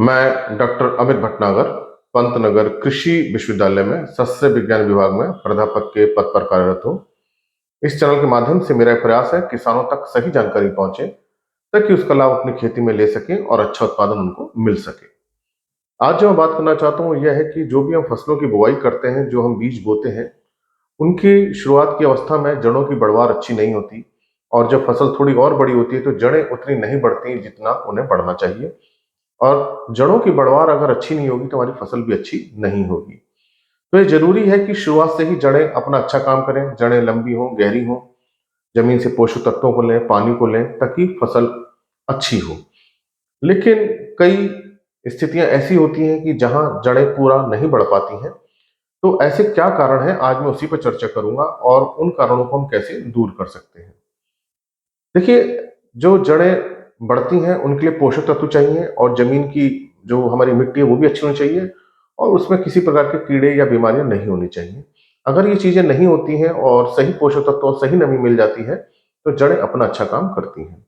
मैं डॉक्टर अमित भटनागर पंतनगर कृषि विश्वविद्यालय में सस्य विज्ञान विभाग में प्राध्यापक के पद पर कार्यरत हूँ। इस चैनल के माध्यम से मेरा प्रयास है किसानों तक सही जानकारी पहुंचे ताकि उसका लाभ अपनी खेती में ले सकें और अच्छा उत्पादन उनको मिल सके। आज जो मैं बात करना चाहता हूँ यह है कि जो भी हम फसलों की बुवाई करते हैं, जो हम बीज बोते हैं, उनकी शुरुआत की अवस्था में जड़ों की बढ़वार अच्छी नहीं होती और जब फसल थोड़ी और बड़ी होती है तो जड़ें उतनी नहीं बढ़ती जितना उन्हें बढ़ना चाहिए। और जड़ों की बढ़वार अगर अच्छी नहीं होगी तो हमारी फसल भी अच्छी नहीं होगी। तो ये जरूरी है कि शुरुआत से ही जड़ें अपना अच्छा काम करें, जड़ें लंबी हों, गहरी हों, जमीन से पोषक तत्वों को लें, पानी को लें ताकि फसल अच्छी हो। लेकिन कई स्थितियां ऐसी होती हैं कि जहां जड़ें पूरा नहीं बढ़ पाती हैं। तो ऐसे क्या कारण हैं, आज मैं उसी पर चर्चा करूंगा और उन कारणों को हम कैसे दूर कर सकते हैं। देखिए, जो जड़ें बढ़ती हैं उनके लिए पोषक तत्व चाहिए और जमीन की जो हमारी मिट्टी है वो भी अच्छी होनी चाहिए और उसमें किसी प्रकार के कीड़े या बीमारियां नहीं होनी चाहिए। अगर ये चीजें नहीं होती हैं और सही पोषक तत्व और सही नमी मिल जाती है तो जड़ें अपना अच्छा काम करती हैं।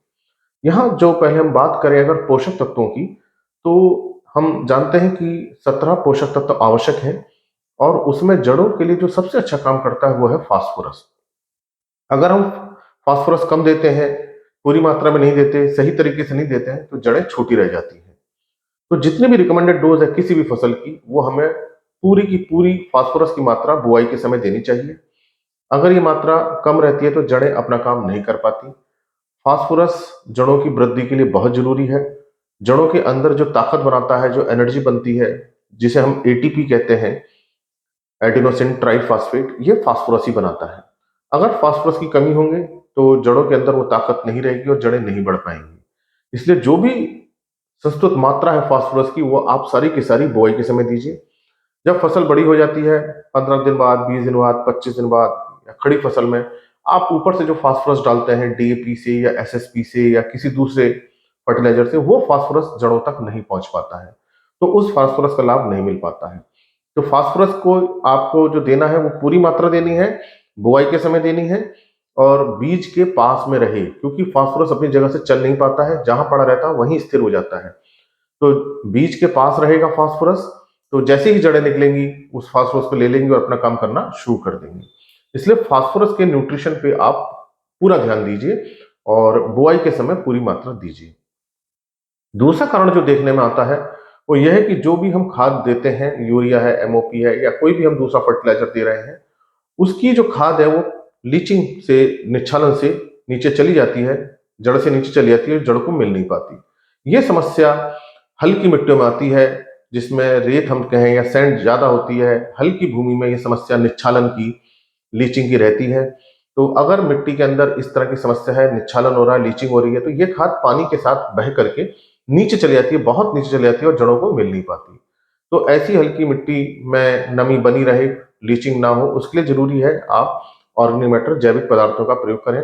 यहाँ जो पहले हम बात करें अगर पोषक तत्वों की, तो हम जानते हैं कि 17 पोषक तत्व आवश्यक हैं और उसमें जड़ों के लिए जो सबसे अच्छा काम करता है वो है फास्फोरस। अगर हम फास्फोरस कम देते हैं, पूरी मात्रा में नहीं देते, सही तरीके से नहीं देते हैं तो जड़ें छोटी रह जाती हैं। तो जितनी भी रिकमेंडेड डोज है किसी भी फसल की वो हमें पूरी की पूरी फास्फोरस की मात्रा बुआई के समय देनी चाहिए। अगर ये मात्रा कम रहती है तो जड़ें अपना काम नहीं कर पाती। फास्फोरस जड़ों की वृद्धि के लिए बहुत जरूरी है। जड़ों के अंदर जो ताकत बनाता है, जो एनर्जी बनती है, जिसे हम एटीपी कहते हैं, एडिनोसिन ट्राइफॉस्फेट, ये फास्फोरस ही बनाता है। अगर फास्फोरस की कमी होंगे तो जड़ों के अंदर वो ताकत नहीं रहेगी और जड़ें नहीं बढ़ पाएंगी। इसलिए जो भी संस्तुत मात्रा है फास्फोरस की वो आप सारी की सारी बुआई के समय दीजिए। जब फसल बड़ी हो जाती है, 15 दिन बाद, 20 दिन बाद, 25 दिन बाद, या खड़ी फसल में आप ऊपर से जो फास्फोरस डालते हैं डीएपी से या एसएसपी से या किसी दूसरे फर्टिलाइजर से, वो फास्फोरस जड़ों तक नहीं पहुंच पाता है, तो उस फास्फोरस का लाभ नहीं मिल पाता है। तो फास्फोरस को आपको जो देना है वो पूरी मात्रा देनी है, बुआई के समय देनी है और बीज के पास में रहे, क्योंकि फास्फोरस अपनी जगह से चल नहीं पाता है, जहां पड़ा रहता है वहीं स्थिर हो जाता है। तो बीज के पास रहेगा फास्फोरस, तो जैसे ही जड़ें निकलेंगी उस फास्फोरस को ले लेंगी और अपना काम करना शुरू कर देंगी। इसलिए फास्फोरस के न्यूट्रिशन पे आप पूरा ध्यान दीजिए और बुआई के समय पूरी मात्रा दीजिए। दूसरा कारण जो देखने में आता है वो यह है कि जो भी हम खाद देते हैं, यूरिया है, एमओपी है, या कोई भी हम दूसरा फर्टिलाइजर दे रहे हैं, उसकी जो खाद है वो लीचिंग से, निच्छालन से नीचे चली जाती है, जड़ से नीचे चली जाती है, जड़ को मिल नहीं पाती। ये समस्या हल्की मिट्टियों में आती है, जिसमें रेत हम कहें या सैंड ज्यादा होती है। हल्की भूमि में ये समस्या निच्छालन की, लीचिंग की रहती है। तो अगर मिट्टी के अंदर इस तरह की समस्या है, निच्छालन हो रहा है, लीचिंग हो रही है, तो ये खाद पानी के साथ बह करके नीचे चली जाती है, बहुत नीचे चली जाती है और जड़ों को मिल नहीं पाती। तो ऐसी हल्की मिट्टी में नमी बनी रहे, लीचिंग ना हो, उसके लिए जरूरी है आप ऑर्गेनिक मैटर, जैविक पदार्थों का प्रयोग करें।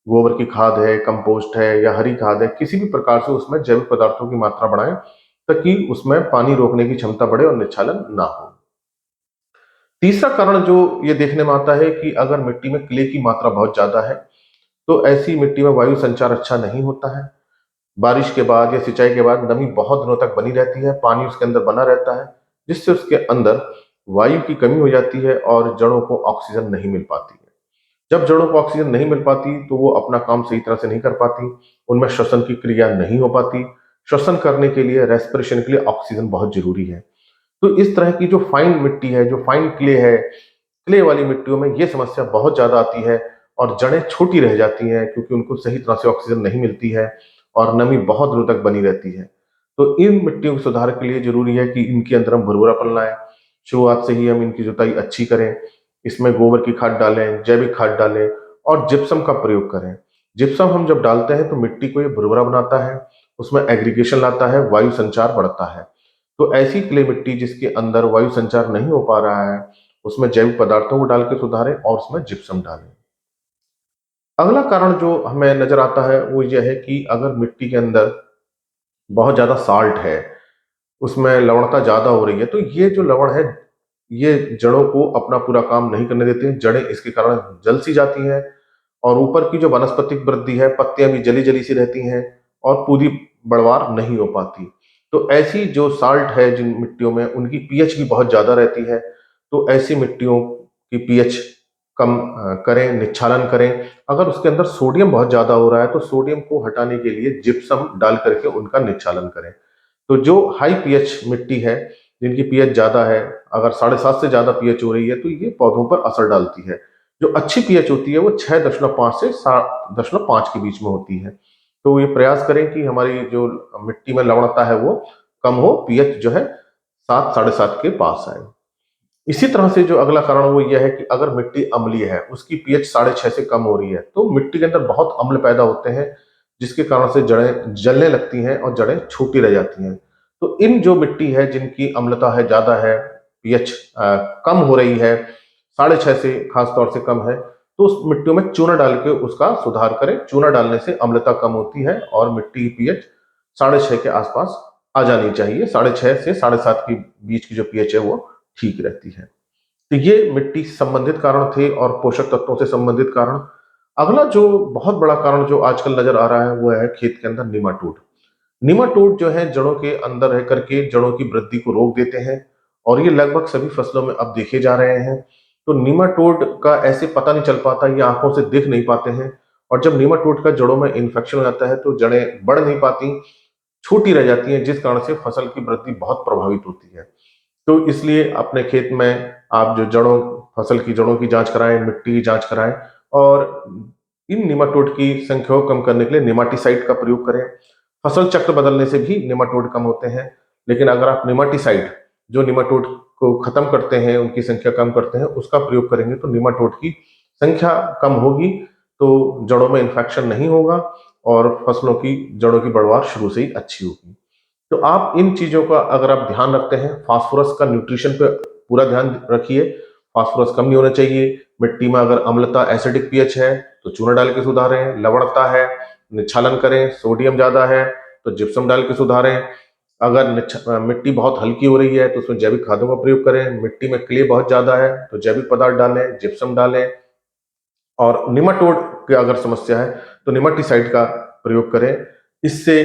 गोबर की खाद है, कंपोस्ट है या हरी खाद है, किसी भी प्रकार से उसमें जैविक पदार्थों की मात्रा बढ़ाएं ताकि उसमें पानी रोकने की क्षमता बढ़े और निच्छालन ना हो। तीसरा कारण जो ये देखने में आता है कि अगर मिट्टी में क्ले की मात्रा बहुत ज्यादा है तो ऐसी मिट्टी में वायु संचार अच्छा नहीं होता है। बारिश के बाद या सिंचाई के बाद नमी बहुत दिनों तक बनी रहती है, पानी उसके अंदर बना रहता है, जिससे उसके अंदर वायु की कमी हो जाती है और जड़ों को ऑक्सीजन नहीं मिल पाती है। जब जड़ों को ऑक्सीजन नहीं मिल पाती तो वो अपना काम सही तरह से नहीं कर पाती, उनमें श्वसन की क्रिया नहीं हो पाती। श्वसन करने के लिए, रेस्पिरेशन के लिए ऑक्सीजन बहुत जरूरी है। तो इस तरह की जो फाइन मिट्टी है, जो फाइन क्ले है, क्ले वाली मिट्टियों में ये समस्या बहुत ज्यादा आती है और जड़ें छोटी रह जाती हैं क्योंकि उनको सही तरह से ऑक्सीजन नहीं मिलती है और नमी बहुत दिनों तक बनी रहती है। तो इन मिट्टियों के सुधार के लिए जरूरी है कि इनके अंदर हम भुरभुरापन लाएं। शुरुआत से ही हम इनकी जुताई अच्छी करें, इसमें गोबर की खाद डालें, जैविक खाद डालें और जिप्सम का प्रयोग करें। जिप्सम हम जब डालते हैं तो मिट्टी को ये भुरभुरा बनाता है, उसमें एग्रीगेशन लाता है, वायु संचार बढ़ता है। तो ऐसी क्ले मिट्टी जिसके अंदर वायु संचार नहीं हो पा रहा है, उसमें जैविक पदार्थों को डाल के सुधारें और उसमें जिप्सम डालें। अगला कारण जो हमें नजर आता है वो यह है कि अगर मिट्टी के अंदर बहुत ज्यादा साल्ट है, उसमें लवणता ज्यादा हो रही है, तो ये जो लवण है ये जड़ों को अपना पूरा काम नहीं करने देते हैं। जड़ें इसके कारण जल सी जाती हैं और ऊपर की जो वनस्पतिक वृद्धि है, पत्तियां भी जली जली सी रहती हैं और पूरी बढ़वार नहीं हो पाती। तो ऐसी जो साल्ट है जिन मिट्टियों में, उनकी पीएच भी बहुत ज्यादा रहती है। तो ऐसी मिट्टियों की पीएच कम करें, निच्छालन करें। अगर उसके अंदर सोडियम बहुत ज्यादा हो रहा है तो सोडियम को हटाने के लिए जिप्सम डाल करके उनका निच्छालन करें। तो जो हाई पीएच मिट्टी है, जिनकी पीएच ज्यादा है, अगर 7.5 से ज्यादा पीएच हो रही है तो ये पौधों पर असर डालती है। जो अच्छी पीएच होती है वो 6.5 से 7.5 के बीच में होती है। तो ये प्रयास करें कि हमारी जो मिट्टी में लवणता है वो कम हो, पीएच जो है 7, 7.5 के पास आए। इसी तरह से जो अगला कारण वो यह है कि अगर मिट्टी अम्लीय है, उसकी पीएच 6.5 से कम हो रही है, तो मिट्टी के अंदर बहुत अम्ल पैदा होते हैं, जिसके कारण से जड़ें जलने लगती हैं और जड़ें छोटी रह जाती हैं। तो इन जो मिट्टी है जिनकी अम्लता है ज्यादा है, पीएच कम हो रही है, 6.5 से खास तौर से कम है, तो उस मिट्टियों में चूना डाल के उसका सुधार करें। चूना डालने से अम्लता कम होती है और मिट्टी की पीएच 6.5 के आसपास आ जानी चाहिए। 6.5 से 7.5 के बीच की जो पीएच है वो ठीक रहती है। तो ये मिट्टी से संबंधित कारण थे और पोषक तत्वों से संबंधित कारण। अगला जो बहुत बड़ा कारण जो आजकल नजर आ रहा है वो है खेत के अंदर निमाटोड। निमाटोड जो है जड़ों के अंदर रह करके जड़ों की वृद्धि को रोक देते हैं और ये लगभग सभी फसलों में अब देखे जा रहे हैं। तो निमाटोड का ऐसे पता नहीं चल पाता, ये आंखों से दिख नहीं पाते हैं। और जब निमाटोड का जड़ों में इन्फेक्शन हो जाता है तो जड़ें बढ़ नहीं पाती, छोटी रह जाती हैं, जिस कारण से फसल की वृद्धि बहुत प्रभावित होती है। तो इसलिए अपने खेत में आप जो फसल की जड़ों की जांच कराएं, मिट्टी की जांच कराएं और इन निमाटोड की संख्या को कम करने के लिए निमाटीसाइड का प्रयोग करें। फसल चक्र बदलने से भी निमाटोड कम होते हैं, लेकिन अगर आप निमाटीसाइड जो निमाटोड को खत्म करते हैं, उनकी संख्या कम करते हैं, उसका प्रयोग करेंगे तो निमाटोड की संख्या कम होगी, तो जड़ों में इन्फेक्शन नहीं होगा और फसलों की जड़ों की बढ़वार शुरू से ही अच्छी होगी। तो आप इन चीजों का अगर आप ध्यान रखते हैं, फास्फोरस का न्यूट्रिशन पे पूरा ध्यान रखिए। फास्फोरस कम नहीं होना चाहिए। मिट्टी में अगर अम्लता, एसिडिक पीएच है तो चूना डाल के सुधारें। लवणता है, निच्छालन करें। सोडियम ज्यादा है तो जिप्सम डाल के सुधारें। अगर मिट्टी बहुत हल्की हो रही है तो उसमें जैविक खादों का प्रयोग करें। मिट्टी में क्ले बहुत ज्यादा है तो जैविक पदार्थ डालें, जिप्सम डालें। और निमाटोड की अगर समस्या है तो निमाटीसाइड का प्रयोग करें। इससे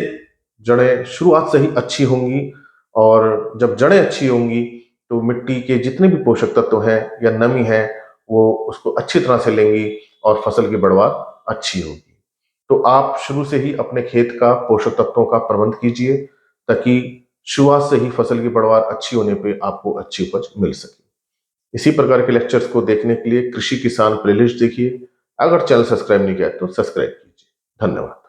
जड़ें शुरुआत से ही अच्छी होंगी और जब जड़ें अच्छी होंगी तो मिट्टी के जितने भी पोषक तत्व हैं या नमी है वो उसको अच्छी तरह से लेंगी और फसल की बढ़वार अच्छी होगी। तो आप शुरू से ही अपने खेत का पोषक तत्वों का प्रबंध कीजिए ताकि शुरुआत से ही फसल की बढ़वार अच्छी होने पे आपको अच्छी उपज मिल सके। इसी प्रकार के लेक्चर्स को देखने के लिए कृषि किसान प्लेलिस्ट देखिए। अगर चैनल सब्सक्राइब नहीं किया तो सब्सक्राइब कीजिए। धन्यवाद।